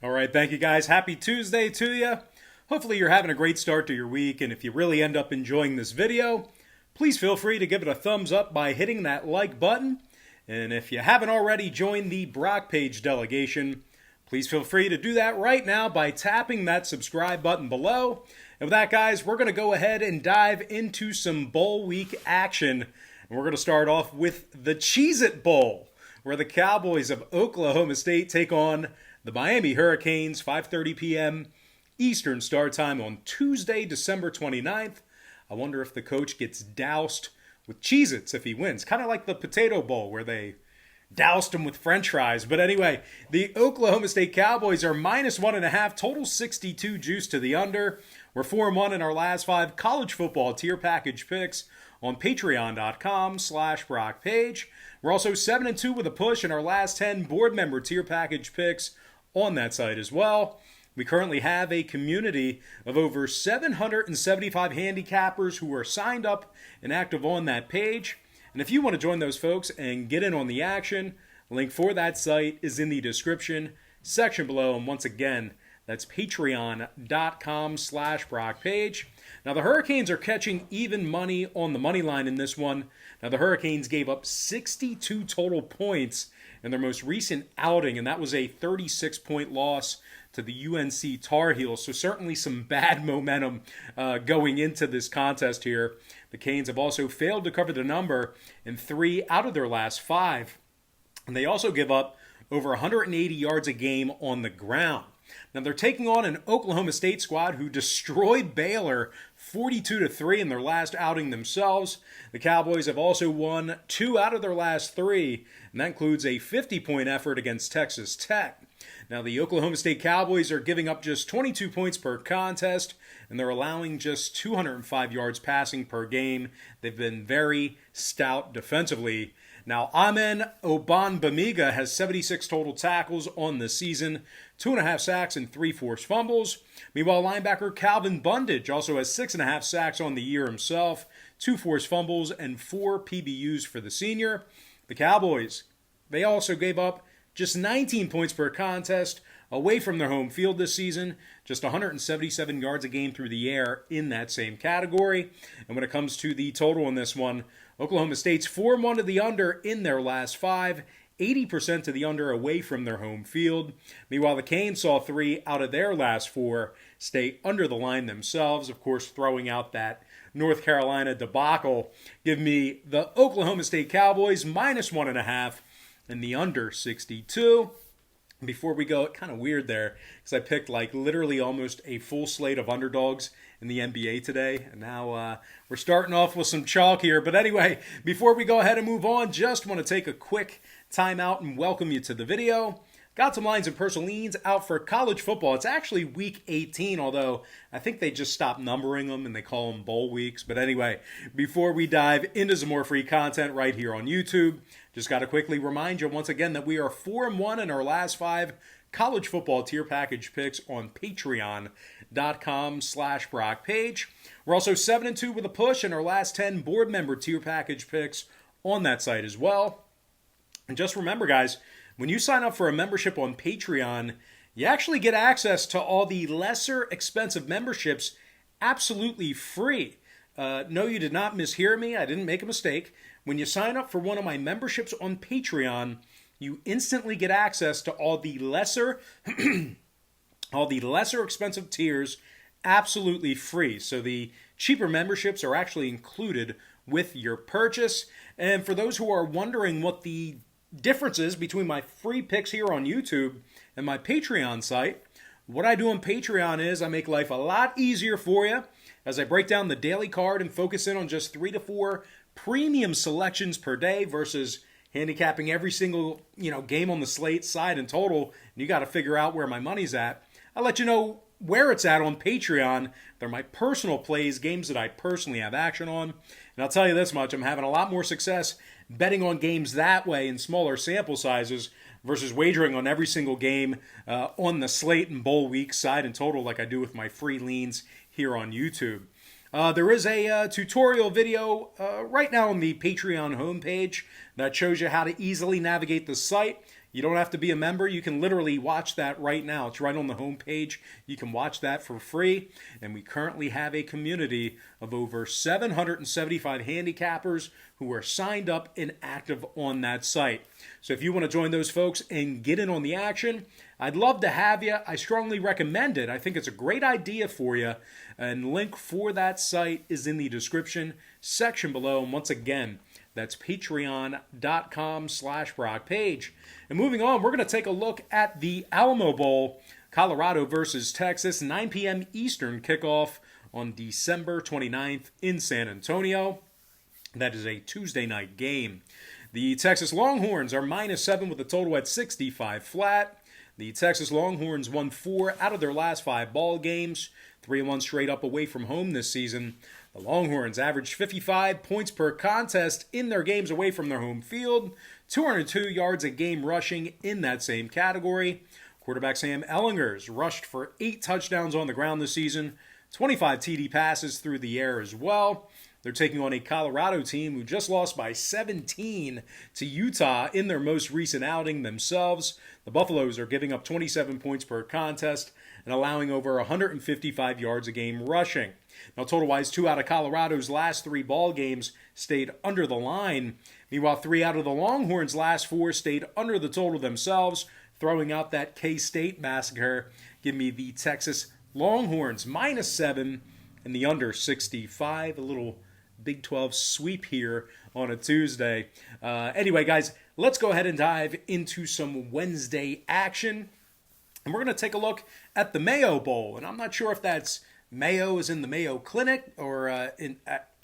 All right, thank you guys. Happy Tuesday to you. Hopefully you're having a great start to your week, and if you really end up enjoying this video, please feel free to give it a thumbs up by hitting that like button. And if you haven't already joined the Brock Page delegation, please feel free to do that right now by tapping that subscribe button below. And with that, guys, we're going to go ahead and dive into some bowl week action. And we're going to start off with the Cheez-It Bowl, where the Cowboys of Oklahoma State take on the Miami Hurricanes, 5:30 p.m. Eastern start time on Tuesday, December 29th. I wonder if the coach gets doused with Cheez-Its if he wins. Kind of like the Potato Bowl where they doused him with French fries. But anyway, the Oklahoma State Cowboys are -1.5, total 62 juice to the under. We're 4-1 in our last 5 college football tier package picks on patreon.com/BrockPage. We're also 7-2 with a push in our last 10 board member tier package picks on that site as well. We currently have a community of over 775 handicappers who are signed up and active on that page. And if you want to join those folks and get in on the action, link for that site is in the description section below. And once again, that's patreon.com/BrockPage. Now, the Hurricanes are catching even money on the money line in this one. Now, the Hurricanes gave up 62 total points in their most recent outing, and that was a 36-point loss to the UNC Tar Heels. So certainly some bad momentum going into this contest here. The Canes have also failed to cover the number in 3 out of their last 5. And they also give up over 180 yards a game on the ground. Now, they're taking on an Oklahoma State squad who destroyed Baylor 42-3 in their last outing themselves. The Cowboys have also won 2 out of their last 3, and that includes a 50-point effort against Texas Tech. Now, the Oklahoma State Cowboys are giving up just 22 points per contest, and they're allowing just 205 yards passing per game. They've been very stout defensively. Now, Amen Obanbamiga has 76 total tackles on the season, 2.5 sacks and 3 forced fumbles. Meanwhile, linebacker Calvin Bundage also has 6.5 sacks on the year himself, 2 forced fumbles, and 4 PBUs for the senior. The Cowboys, they also gave up just 19 points per contest away from their home field this season, just 177 yards a game through the air in that same category. And when it comes to the total on this one, Oklahoma State's 4-1 to the under in their last 5, 80% to the under away from their home field. Meanwhile, the Canes saw 3 out of their last 4 stay under the line themselves, of course, throwing out that North Carolina debacle. Give me the Oklahoma State Cowboys -1.5 and the under 62. Before we go, kind of weird there, because I picked like literally almost a full slate of underdogs in the NBA today. And now we're starting off with some chalk here. But anyway, before we go ahead and move on, just want to take a quick time out and welcome you to the video. Got some lines and personal leans out for college football. It's actually week 18, although I think they just stopped numbering them and they call them bowl weeks. But anyway, before we dive into some more free content right here on YouTube, just got to quickly remind you once again that we are 4-1 in our last 5 college football tier package picks on patreon.com/BrockPage. We're also 7-2 with a push in our last 10 board member tier package picks on that site as well. And just remember, guys, when you sign up for a membership on Patreon, you actually get access to all the lesser expensive memberships absolutely free. No, you did not mishear me. I didn't make a mistake. When you sign up for one of my memberships on Patreon, you instantly get access to all the lesser expensive tiers absolutely free. So the cheaper memberships are actually included with your purchase. And for those who are wondering what the differences between my free picks here on YouTube and my Patreon site, what I do on Patreon is I make life a lot easier for you as I break down the daily card and focus in on just 3 to 4 premium selections per day versus handicapping every single game on the slate, side and total, and you got to figure out where my money's at. I let you know where it's at on Patreon. They're my personal plays, games that I personally have action on. And I'll tell you this much, I'm having a lot more success betting on games that way in smaller sample sizes versus wagering on every single game on the slate and bowl week, side and total, like I do with my free leans here on YouTube. There is a tutorial video right now on the Patreon homepage that shows you how to easily navigate the site. You don't have to be a member. You can literally watch that right now. It's right on the homepage. You can watch that for free. And we currently have a community of over 775 handicappers who are signed up and active on that site. So if you want to join those folks and get in on the action, I'd love to have you. I strongly recommend it. I think it's a great idea for you. And link for that site is in the description section below. And once again, that's patreon.com/BrockPage. And moving on, we're going to take a look at the Alamo Bowl, Colorado versus Texas, 9 p.m. Eastern kickoff on December 29th in San Antonio. That is a Tuesday night game. The Texas Longhorns are -7 with a total at 65 flat. The Texas Longhorns won 4 out of their last 5 ball games, 3-1 straight up away from home this season. The Longhorns averaged 55 points per contest in their games away from their home field, 202 yards a game rushing in that same category. Quarterback Sam Ehlinger's rushed for 8 touchdowns on the ground this season, 25 TD passes through the air as well. They're taking on a Colorado team who just lost by 17 to Utah in their most recent outing themselves. The Buffaloes are giving up 27 points per contest and allowing over 155 yards a game rushing. Now, total-wise, 2 out of Colorado's last 3 ball games stayed under the line. Meanwhile, 3 out of the Longhorns' last 4 stayed under the total themselves, throwing out that K-State massacre. Give me the Texas Longhorns -7 and the under 65. A little Big 12 sweep here on a Tuesday. Anyway, guys, let's go ahead and dive into some Wednesday action. And we're going to take a look at the Mayo Bowl. And I'm not sure if that's Mayo as in the Mayo Clinic or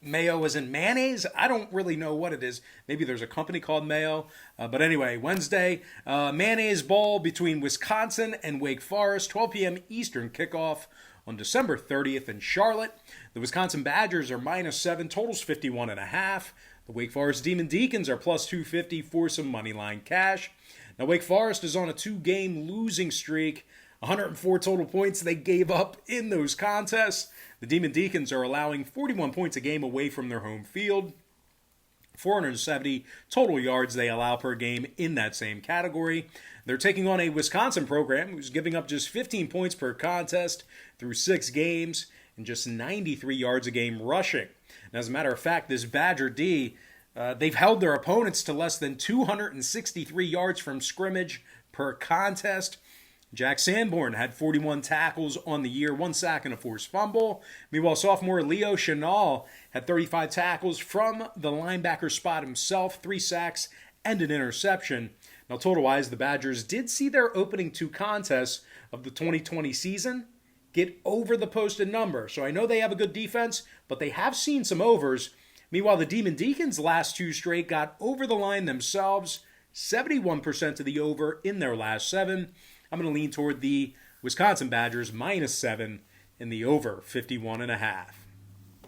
Mayo as in mayonnaise. I don't really know what it is. Maybe there's a company called Mayo. But anyway, Wednesday, Mayonnaise Bowl between Wisconsin and Wake Forest, 12 p.m. Eastern kickoff on December 30th in Charlotte. The Wisconsin Badgers are -7, totals 51.5. The Wake Forest Demon Deacons are +250 for some moneyline cash. Now, Wake Forest is on a 2-game losing streak. 104 total points they gave up in those contests. The Demon Deacons are allowing 41 points a game away from their home field. 470 total yards they allow per game in that same category. They're taking on a Wisconsin program who's giving up just 15 points per contest through 6 games and just 93 yards a game rushing. And as a matter of fact, this Badger D, they've held their opponents to less than 263 yards from scrimmage per contest. Jack Sanborn had 41 tackles on the year, 1 sack and a forced fumble. Meanwhile, sophomore Leo Chenal had 35 tackles from the linebacker spot himself, 3 sacks and an interception. Now, total-wise, the Badgers did see their opening 2 contests of the 2020 season get over the posted number. So I know they have a good defense, but they have seen some overs. Meanwhile, the Demon Deacons' last 2 straight got over the line themselves, 71% of the over in their last 7. I'm going to lean toward the Wisconsin Badgers -7 in the over 51.5.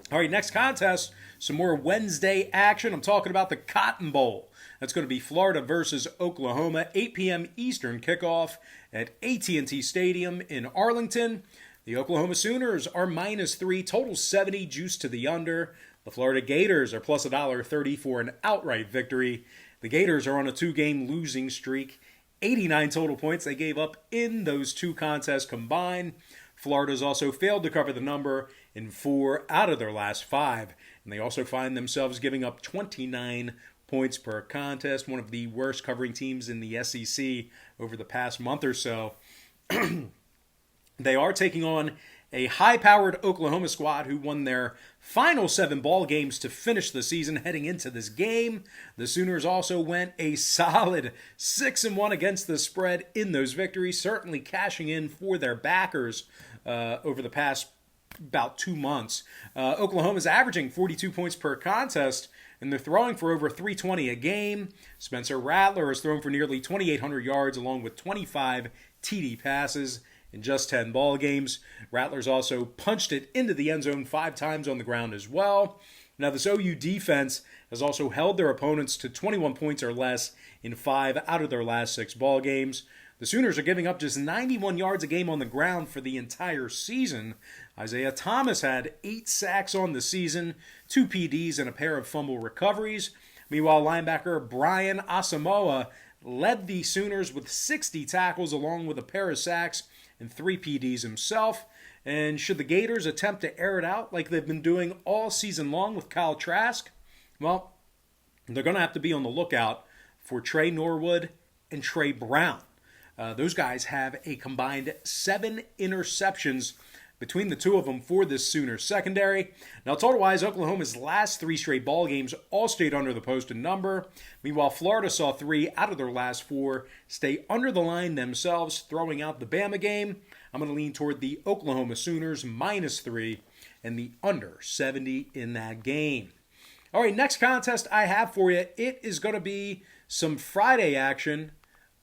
All right, next contest, some more Wednesday action. I'm talking about the Cotton Bowl. That's going to be Florida versus Oklahoma, 8 p.m. Eastern kickoff at AT&T Stadium in Arlington. The Oklahoma Sooners are -3, total 70, juice to the under. The Florida Gators are plus $1.30 for an outright victory. The Gators are on a 2-game losing streak. 89 total points they gave up in those 2 contests combined. Florida's also failed to cover the number in 4 out of their last 5. And they also find themselves giving up 29 points per contest, one of the worst covering teams in the SEC over the past month or so. They are taking on a high-powered Oklahoma squad who won their final 7 ball games to finish the season heading into this game. The Sooners also went a solid 6-1 against the spread in those victories, certainly cashing in for their backers over the past about 2 months. Oklahoma's averaging 42 points per contest, and they're throwing for over 320 a game. Spencer Rattler has thrown for nearly 2,800 yards along with 25 TD passes in just 10 ball games. Rattler's also punched it into the end zone 5 times on the ground as well. Now, this OU defense has also held their opponents to 21 points or less in 5 out of their last 6 ball games. The Sooners are giving up just 91 yards a game on the ground for the entire season. Isaiah Thomas had 8 sacks on the season, 2 PDs, and a pair of fumble recoveries. Meanwhile, linebacker Brian Asamoah led the Sooners with 60 tackles along with a pair of sacks and 3 PDs himself. And should the Gators attempt to air it out like they've been doing all season long with Kyle Trask, well, they're going to have to be on the lookout for Trey Norwood and Trey Brown. Those guys have a combined 7 interceptions between the two of them for this Sooners secondary. Now, total-wise, Oklahoma's last 3 straight ball games all stayed under the posted number. Meanwhile, Florida saw 3 out of their last 4 stay under the line themselves, throwing out the Bama game. I'm going to lean toward the Oklahoma Sooners -3 and the under 70 in that game. All right, next contest I have for you, it is going to be some Friday action.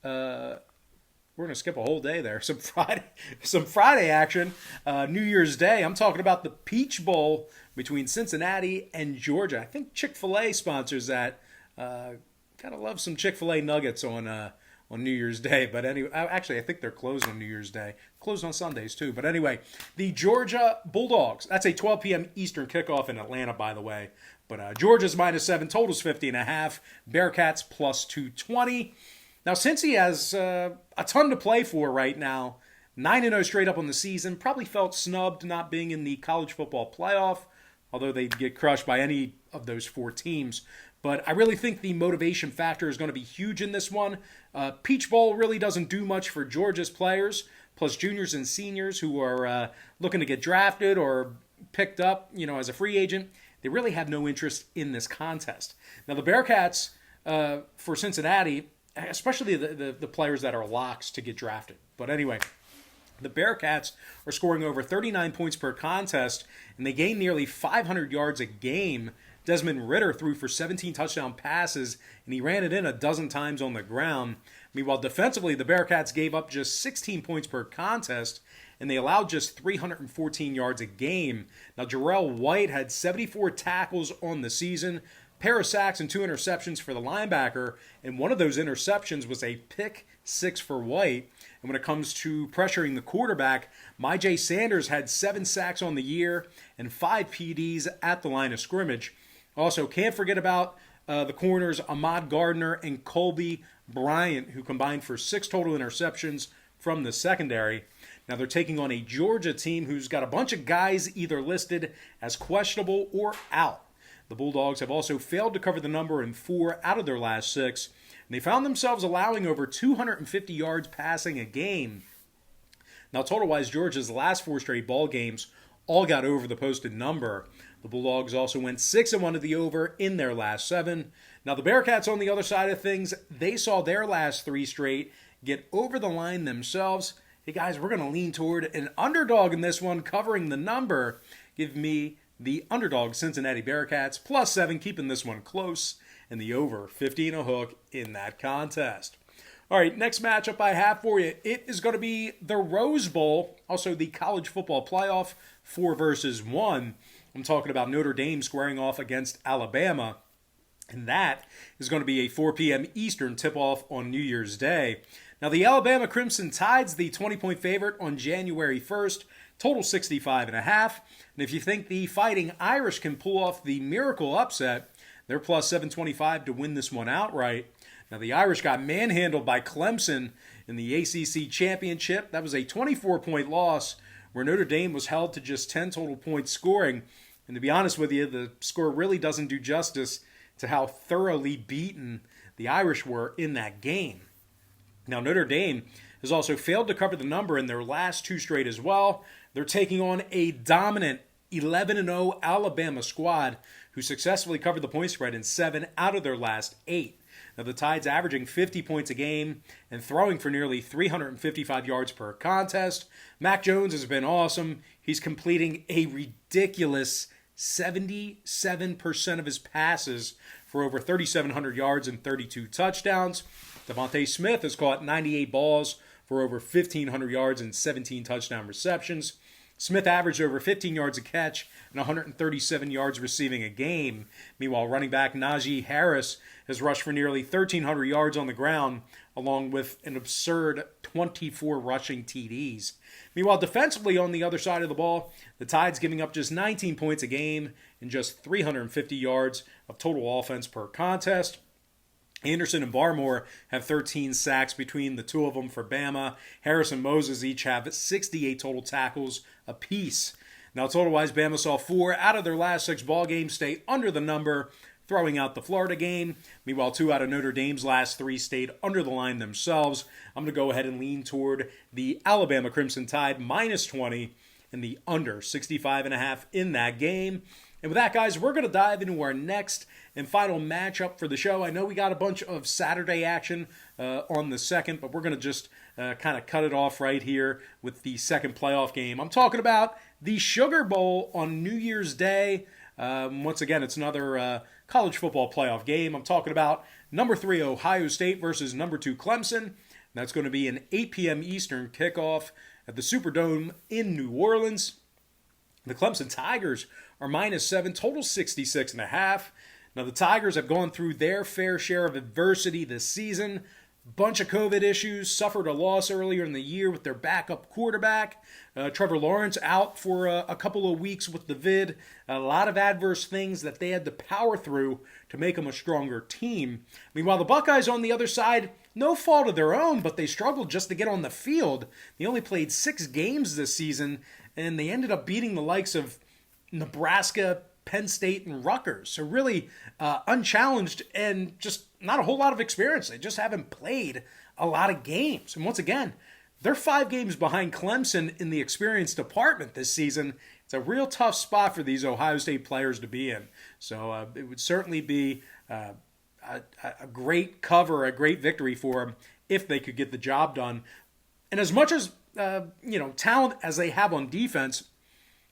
We're going to skip a whole day there. Some Friday action, New Year's Day. I'm talking about the Peach Bowl between Cincinnati and Georgia. I think Chick-Fil-A sponsors that. Gotta love some Chick-Fil-A nuggets on New Year's Day. But anyway, actually, I think they're closed on New Year's Day. Closed on Sundays, too. But anyway, the Georgia Bulldogs. That's a 12 p.m. Eastern kickoff in Atlanta, by the way. But Georgia's -7, totals 50.5. Bearcats +220. Now, Cincy has a ton to play for right now. 9-0 straight up on the season. Probably felt snubbed not being in the college football playoff, although they'd get crushed by any of those 4 teams. But I really think the motivation factor is going to be huge in this one. Peach Bowl really doesn't do much for Georgia's players, plus juniors and seniors who are looking to get drafted or picked up, as a free agent. They really have no interest in this contest. Now, the Bearcats for Cincinnati, especially the players that are locks to get drafted. But anyway, the Bearcats are scoring over 39 points per contest, and they gain nearly 500 yards a game. Desmond Ridder threw for 17 touchdown passes, and he ran it in a dozen times on the ground. Meanwhile, defensively, the Bearcats gave up just 16 points per contest, and they allowed just 314 yards a game. Now, Jarrell White had 74 tackles on the season, pair of sacks and 2 interceptions for the linebacker, and one of those interceptions was a pick 6 for White. And when it comes to pressuring the quarterback, Myjai Sanders had 7 sacks on the year and 5 PDs at the line of scrimmage. Also, can't forget about the corners Ahmad Gardner and Colby Bryant, who combined for 6 total interceptions from the secondary. Now, they're taking on a Georgia team who's got a bunch of guys either listed as questionable or out. The Bulldogs have also failed to cover the number in 4 out of their last 6, and they found themselves allowing over 250 yards passing a game. Now, total-wise, Georgia's last 4 straight ball games all got over the posted number. The Bulldogs also went 6-1 to the over in their last 7. Now, the Bearcats on the other side of things, they saw their last 3 straight get over the line themselves. Hey, guys, we're going to lean toward an underdog in this one, covering the number. Give me the underdog Cincinnati Bearcats +7, keeping this one close, and the over 50 and a hook in that contest. All right, next matchup I have for you, it is going to be the Rose Bowl, also the college football playoff, 4 versus 1. I'm talking about Notre Dame squaring off against Alabama, and that is going to be a 4 p.m. Eastern tip-off on New Year's Day. Now, the Alabama Crimson Tide's the 20-point favorite on January 1st, total 65.5. And if you think the Fighting Irish can pull off the miracle upset, they're +725 to win this one outright. Now, the Irish got manhandled by Clemson in the ACC Championship. That was a 24-point loss where Notre Dame was held to just 10 total points scoring. And to be honest with you, the score really doesn't do justice to how thoroughly beaten the Irish were in that game. Now, Notre Dame has also failed to cover the number in their last 2 straight as well. They're taking on a dominant 11-0 Alabama squad who successfully covered the point spread in 7 out of their last 8. Now, the Tide's averaging 50 points a game and throwing for nearly 355 yards per contest. Mac Jones has been awesome. He's completing a ridiculous 77% of his passes for over 3,700 yards and 32 touchdowns. Devontae Smith has caught 98 balls for over 1,500 yards and 17 touchdown receptions. Smith averaged over 15 yards a catch and 137 yards receiving a game. Meanwhile, running back Najee Harris has rushed for nearly 1,300 yards on the ground, along with an absurd 24 rushing TDs. Meanwhile, defensively on the other side of the ball, the Tide's giving up just 19 points a game and just 350 yards of total offense per contest. Anderson and Barmore have 13 sacks between the two of them for Bama. Harris and Moses each have 68 total tackles apiece. Now, total-wise, Bama saw 4 out of their last 6 ball games stay under the number, throwing out the Florida game. Meanwhile, 2 out of Notre Dame's last 3 stayed under the line themselves. I'm going to go ahead and lean toward the Alabama Crimson Tide minus 20 and the under 65.5 in that game. And with that, guys, we're going to dive into our next and final matchup for the show. I know we got a bunch of Saturday action on the second, but we're going to just kind of cut it off right here with the second playoff game. I'm talking about the Sugar Bowl on New Year's Day. Once again, it's another college football playoff game. I'm talking about number 3 Ohio State versus number 2 Clemson. That's going to be an 8 p.m. Eastern kickoff at the Superdome in New Orleans. The Clemson Tigers are minus 7, total 66.5. Now, the Tigers have gone through their fair share of adversity this season. Bunch of COVID issues, suffered a loss earlier in the year with their backup quarterback. Trevor Lawrence out for a couple of weeks with the vid. A lot of adverse things that they had to power through to make them a stronger team. Meanwhile, the Buckeyes on the other side, no fault of their own, but they struggled just to get on the field. They only played 6 games this season, and they ended up beating the likes of Nebraska, Penn State, and Rutgers. So really unchallenged and just not a whole lot of experience. They just haven't played a lot of games. And once again, they're 5 games behind Clemson in the experience department this season. It's a real tough spot for these Ohio State players to be in. So it would certainly be a great cover, a great victory for them if they could get the job done. And as much as talent as they have on defense,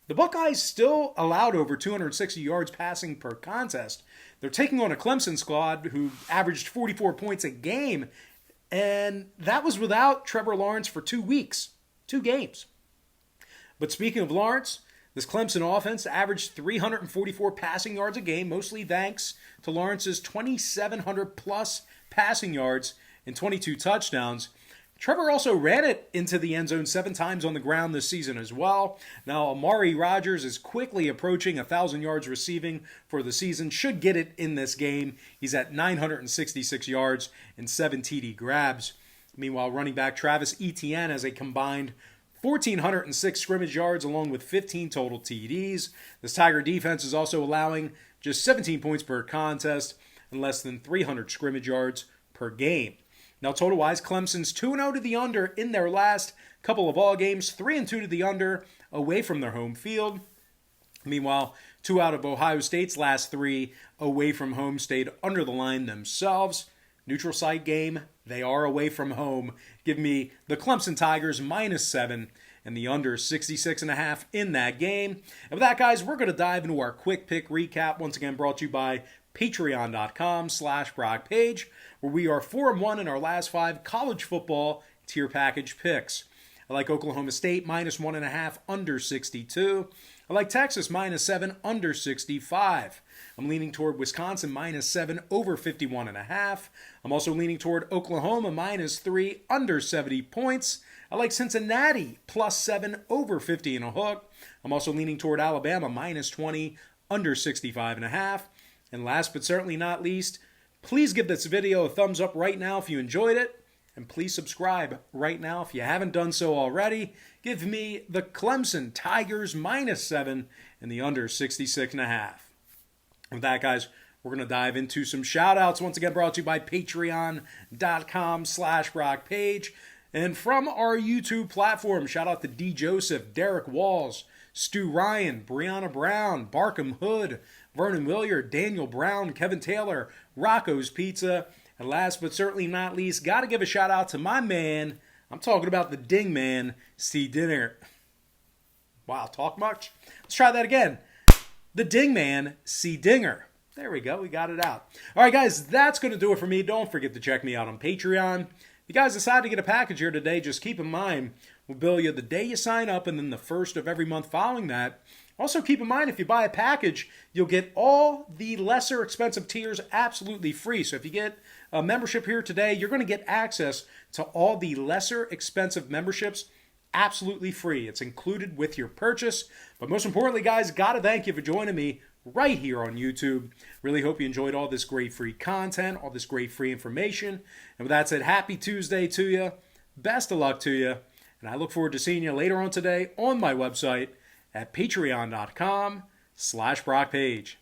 the Buckeyes still allowed over 260 yards passing per contest. They're taking on a Clemson squad who averaged 44 points a game, and that was without Trevor Lawrence for 2 weeks, 2 games. But speaking of Lawrence, this Clemson offense averaged 344 passing yards a game, mostly thanks to Lawrence's 2,700-plus passing yards and 22 touchdowns. Trevor also ran it into the end zone 7 times on the ground this season as well. Now, Amari Rodgers is quickly approaching 1,000 yards receiving for the season. Should get it in this game. He's at 966 yards and 7 TD grabs. Meanwhile, running back Travis Etienne has a combined 1,406 scrimmage yards along with 15 total TDs. This Tiger defense is also allowing just 17 points per contest and less than 300 scrimmage yards per game. Now, total-wise, Clemson's 2-0 to the under in their last couple of all games, 3-2 to the under away from their home field. Meanwhile, 2 out of Ohio State's last 3 away from home stayed under the line themselves. Neutral site game, they are away from home. Give me the Clemson Tigers minus 7 and the under 66.5 in that game. And with that, guys, we're going to dive into our quick pick recap, once again brought to you by patreon.com/BrockPage, where we are 4-1 in our last 5 college football tier package picks. I like Oklahoma State minus 1.5 under 62. I like Texas minus 7 under 65. I'm leaning toward Wisconsin minus 7 over 51.5. I'm also leaning toward Oklahoma minus 3 under 70 points. I like Cincinnati plus 7 over 50 and a hook. I'm also leaning toward Alabama minus 20 under 65.5. And last but certainly not least, please give this video a thumbs up right now if you enjoyed it. And please subscribe right now if you haven't done so already. Give me the Clemson Tigers minus 7 and the under 66.5. With that, guys, we're going to dive into some shout-outs. Once again, brought to you by patreon.com/BrockPage. And from our YouTube platform, shout out to D. Joseph, Derek Walls, Stu Ryan, Brianna Brown, Barkham Hood, Vernon Williard, Daniel Brown, Kevin Taylor, Rocco's Pizza, and last but certainly not least, got to give a shout out to my man, I'm talking about the Ding Man, C. Dinger. Wow, talk much? Let's try that again. The Ding Man, C. Dinger. There we go, we got it out. All right, guys, that's going to do it for me. Don't forget to check me out on Patreon. If you guys decide to get a package here today, just keep in mind, we'll bill you the day you sign up and then the first of every month following that. Also, keep in mind, if you buy a package, you'll get all the lesser expensive tiers absolutely free. So if you get a membership here today, you're going to get access to all the lesser expensive memberships absolutely free. It's included with your purchase. But most importantly, guys, got to thank you for joining me right here on YouTube. Really hope you enjoyed all this great free content, all this great free information. And with that said, happy Tuesday to you. Best of luck to you. And I look forward to seeing you later on today on my website at patreon.com/BrockPage.